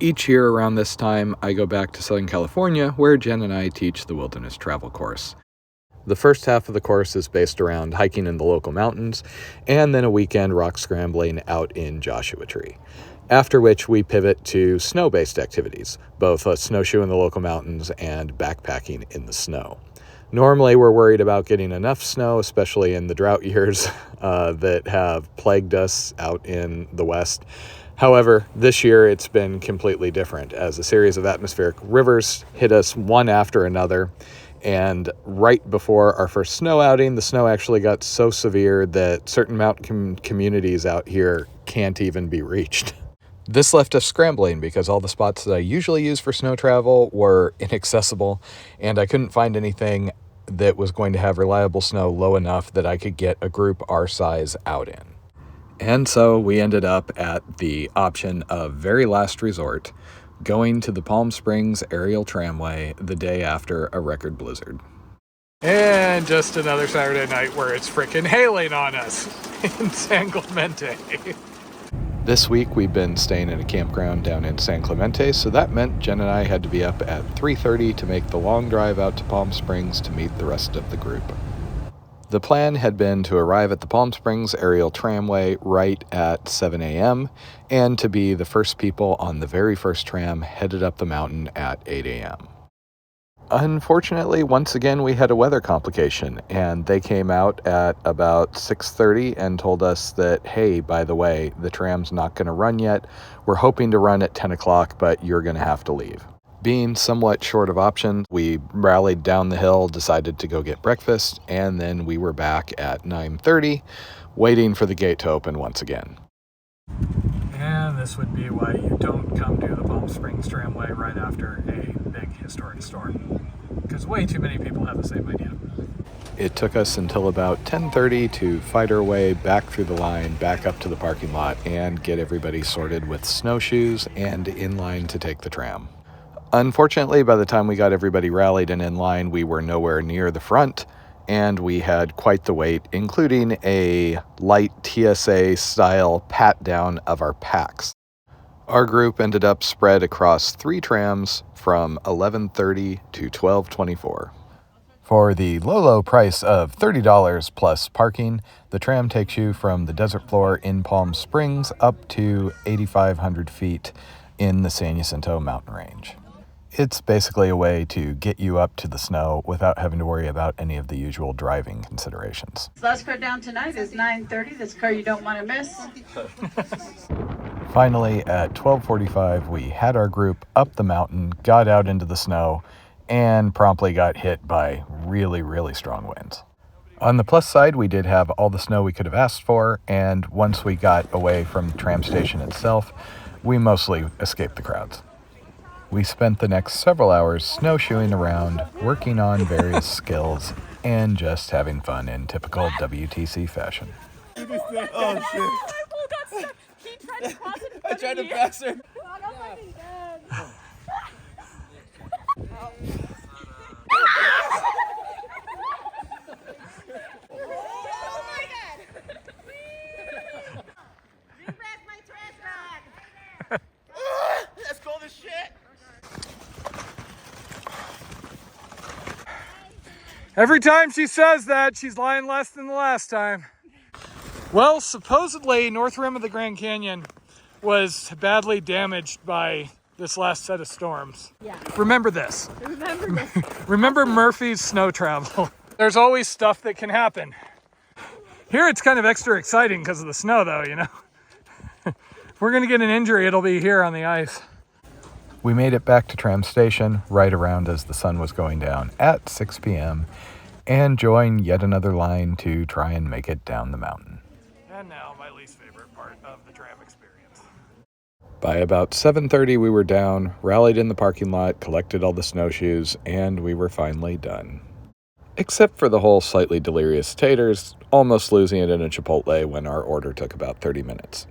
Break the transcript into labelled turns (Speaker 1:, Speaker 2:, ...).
Speaker 1: Each year around this time, I go back to Southern California, where Jen and I teach the wilderness travel course. The first half of the course is based around hiking in the local mountains, and then a weekend rock scrambling out in Joshua Tree. After which we pivot to snow-based activities, both a snowshoe in the local mountains and backpacking in the snow. Normally, we're worried about getting enough snow, especially in the drought years that have plagued us out in the West. However, this year it's been completely different as a series of atmospheric rivers hit us one after another. And right before our first snow outing, the snow actually got so severe that certain mountain communities out here can't even be reached. This left us scrambling because all the spots that I usually use for snow travel were inaccessible, and I couldn't find anything that was going to have reliable snow low enough that I could get a group our size out in. And so we ended up at the option of very last resort, going to the Palm Springs aerial tramway the day after a record blizzard. And just another Saturday night where it's frickin' hailing on us in San Clemente. This week we've been staying in a campground down in San Clemente, so that meant Jen and I had to be up at 3:30 to make the long drive out to Palm Springs to meet the rest of the group. The plan had been to arrive at the Palm Springs aerial tramway right at 7 a.m. and to be the first people on the very first tram headed up the mountain at 8 a.m. Unfortunately, once again, we had a weather complication, and they came out at about 6:30 and told us that, hey, by the way, the tram's not going to run yet. We're hoping to run at 10 o'clock, but you're going to have to leave. Being somewhat short of options, we rallied down the hill, decided to go get breakfast, and then we were back at 9:30, waiting for the gate to open once again. And this would be why you don't come to the Palm Springs tramway right after a big historic storm, because way too many people have the same idea. It took us until about 10:30 to fight our way back through the line, back up to the parking lot, and get everybody sorted with snowshoes and in line to take the tram. Unfortunately, by the time we got everybody rallied and in line, we were nowhere near the front, and we had quite the wait, including a light TSA-style pat-down of our packs. Our group ended up spread across 3 trams from 11:30 to 12:24. For the low price of $30 plus parking, the tram takes you from the desert floor in Palm Springs up to 8,500 feet in the San Jacinto mountain range. It's basically a way to get you up to the snow without having to worry about any of the usual driving considerations.
Speaker 2: Last car down tonight is 9:30. This car you don't want to miss.
Speaker 1: Finally, at 12:45, we had our group up the mountain, got out into the snow, and promptly got hit by really, really strong winds. On the plus side, we did have all the snow we could have asked for, and once we got away from the tram station itself, we mostly escaped the crowds. We spent the next several hours snowshoeing around, working on various skills, and just having fun in typical WTC fashion.
Speaker 3: Oh, shit. My pole got stuck. He tried to cross it. I tried to pass her. I'm fucking dead. Oh my God. Bring back my trash bag. That's cold as shit.
Speaker 4: Every time she says that, she's lying less than the last time. Well, supposedly, North Rim of the Grand Canyon was badly damaged by this last set of storms.
Speaker 3: Yeah.
Speaker 4: Remember this.
Speaker 3: Remember this.
Speaker 4: Remember Murphy's snow travel. There's always stuff that can happen. Here it's kind of extra exciting because of the snow, though, you know? If we're going to get an injury, it'll be here on the ice. We made it back to Tram Station right around as the sun was going down at 6 p.m. and joined yet another line to try and make it down the mountain. And now my least favorite part of the tram experience. By about 7:30 we were down, rallied in the parking lot, collected all the snowshoes, and we were finally done. Except for the whole slightly delirious taters, almost losing it in a Chipotle when our order took about 30 minutes.